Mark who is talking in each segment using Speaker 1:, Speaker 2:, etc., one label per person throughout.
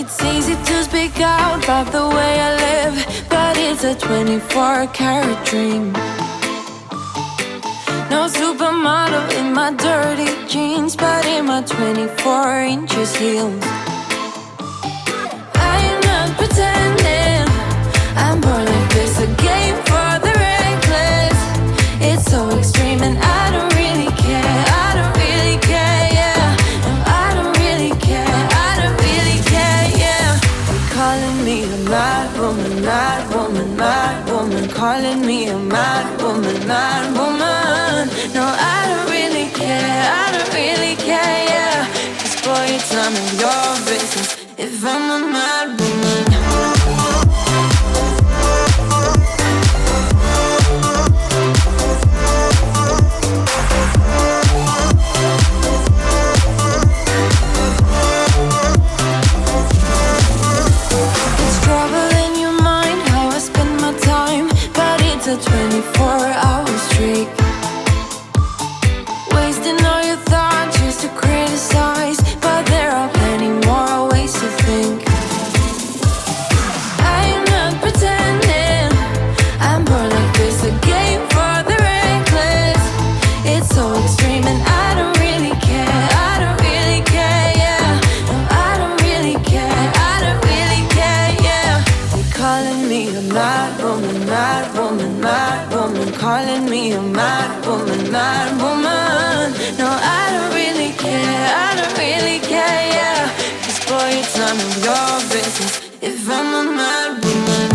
Speaker 1: It's easy to speak out about the way I live, but it's a 24-karat dream. No supermodel in my dirty jeans, but in my 24 inches heels. I am not pretending, I'm born like this, a game for the reckless. It's so extreme and I don't really care, I don't really care, yeah. No, I don't really care, I don't really care, yeah. They're calling me a mad woman, mad woman, mad woman. Calling me a mad woman, mad woman. No, I don't really care, I don't really care, yeah. 'Cause boy, it's none of your business if I'm a mad woman. A 24-hour streak, wasting all your thoughts just to criticize, but there are plenty more ways to think. I am not pretending, I'm born like this, a game for the reckless. It's so extreme and I don't really care, I don't really care, yeah. No, I don't really care, I don't really care, yeah. They're calling me a mad woman, mad woman, mad woman. Calling me a mad woman, mad woman. No, I don't really care, I don't really care, yeah. 'Cause boy, it's none of your business if I'm a mad woman.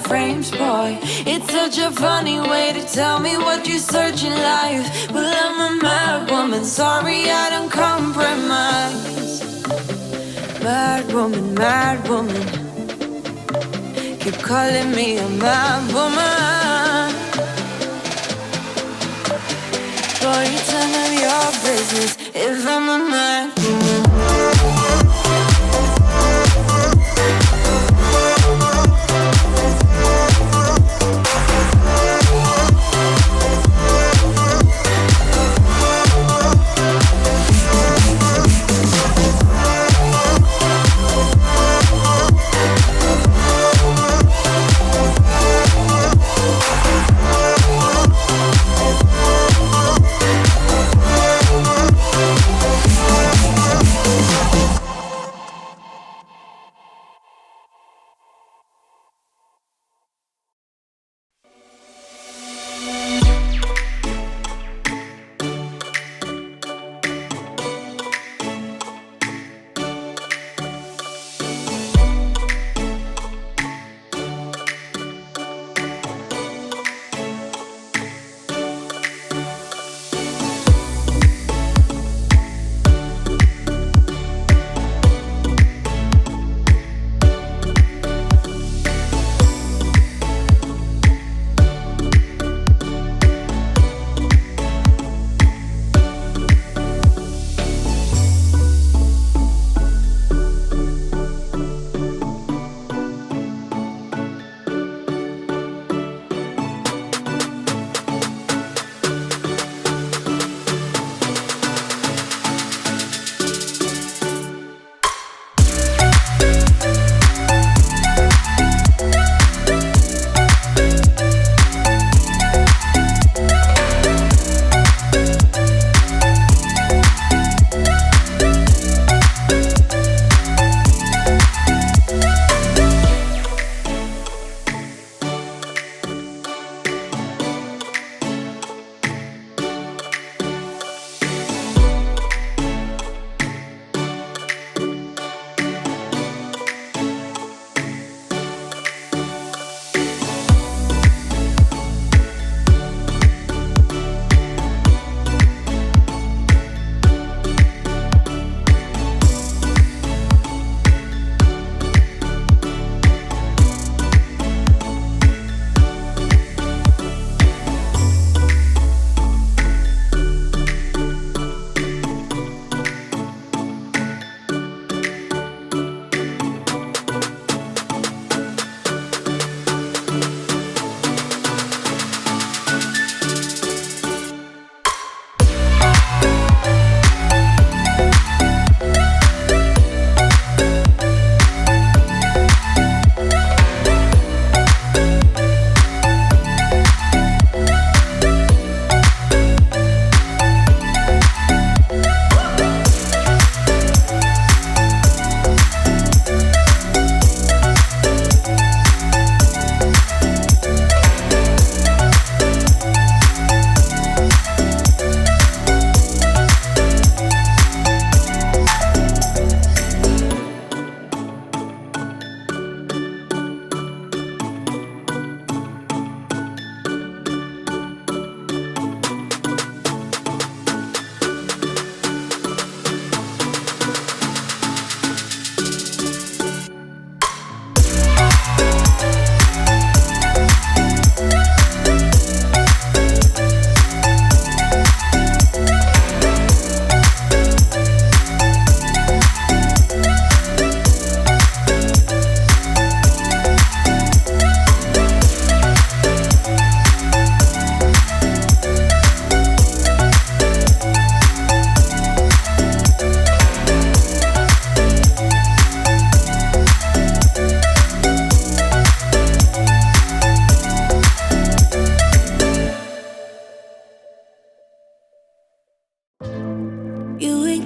Speaker 1: Frames, boy. It's such a funny way to tell me what you search in life. Well, I'm a mad woman, sorry I don't compromise. Mad woman, mad woman. Keep calling me a mad woman. Boy, it's none of your business if I'm a mad woman.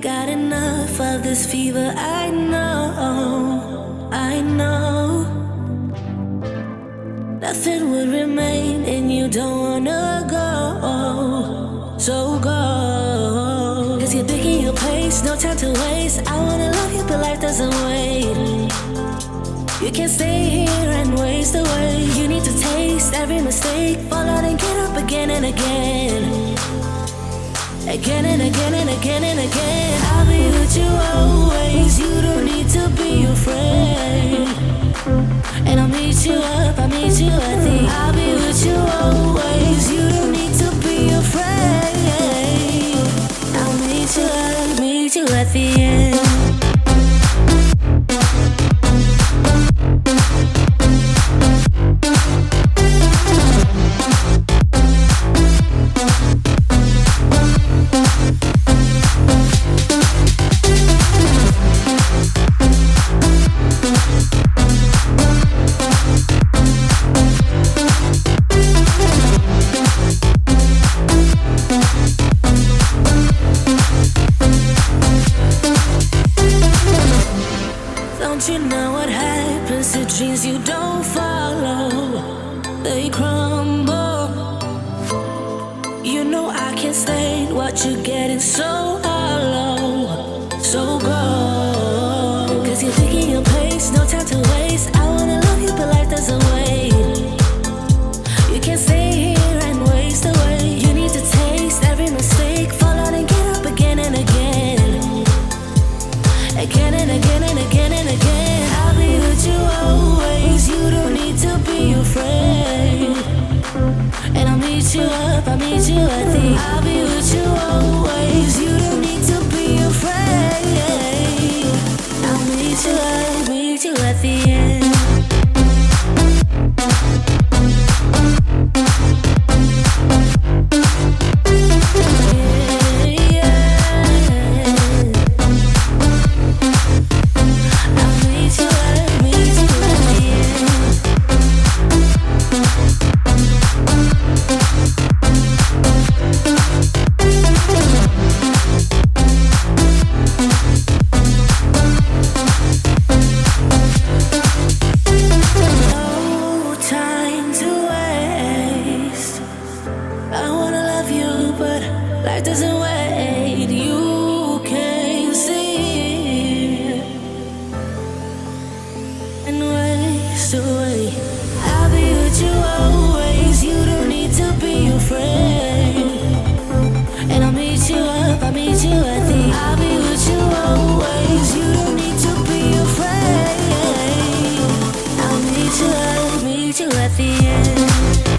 Speaker 1: got enough of this fever. I know, I know. Nothing would remain and you don't wanna go. So go. Cause you're picking your place, no time to waste. I wanna love you but life doesn't wait. You can't stay here and waste away. You need to taste every mistake. Fall out and get up again and again. Again and again and again and again. I'll be with you always. You don't need to be afraid. And I'll meet you up, I'll meet you at the. I'll be with you always. You don't need to be afraid. I'll meet you at the end. Don't you know what happens to dreams you don't follow? They crumble. You know I can't stand what you're getting so hollow. So go. Cause you're picking your pace, no time to waste. I wanna love you but life doesn't wait. You can't stay here and waste away. You need to taste every mistake. Fall out and get up again and again. Again and again and again and again. I'll be with you always. You don't need to be afraid. And I'll meet you up, I'll meet you at the. I'll be with you always. You don't need to be afraid. I'll meet you at the end. I'll be with you always. You don't need to be afraid. And I'll meet you up, I'll meet you at the. I'll be with you always. You don't need to be afraid. I'll meet you at the end.